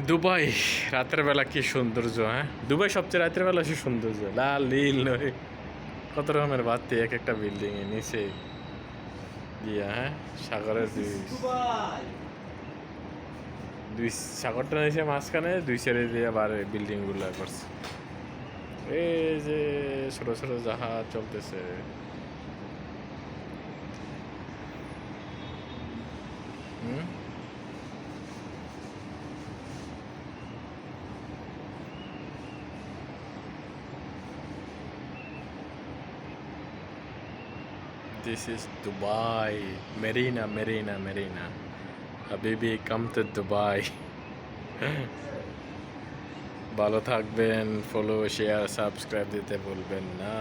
Dubai রাতের বেলা কি সৌন্দর্য, হ্যাঁ দুবাই সবচেয়ে রাতের বেলা সে সৌন্দর্য, লাল নীল নয় কত রকমের বাতি এক একটা বিল্ডিং এ নিচে দিয়া, হ্যাঁ সাগরের দুই দুই সাগরটা নিচে মাঝখানে দুই সাইডে দিয়ে আবার বিল্ডিং গুলা করছে। এই যে ছোট ছোট জাহাজ চলতেছে। হুম, this is Dubai, Marina, Marina, Marina. Habibi, come to Dubai. ভালো থাকবেন, ফলো শেয়ার সাবস্ক্রাইব দিতে ভুলবেন না।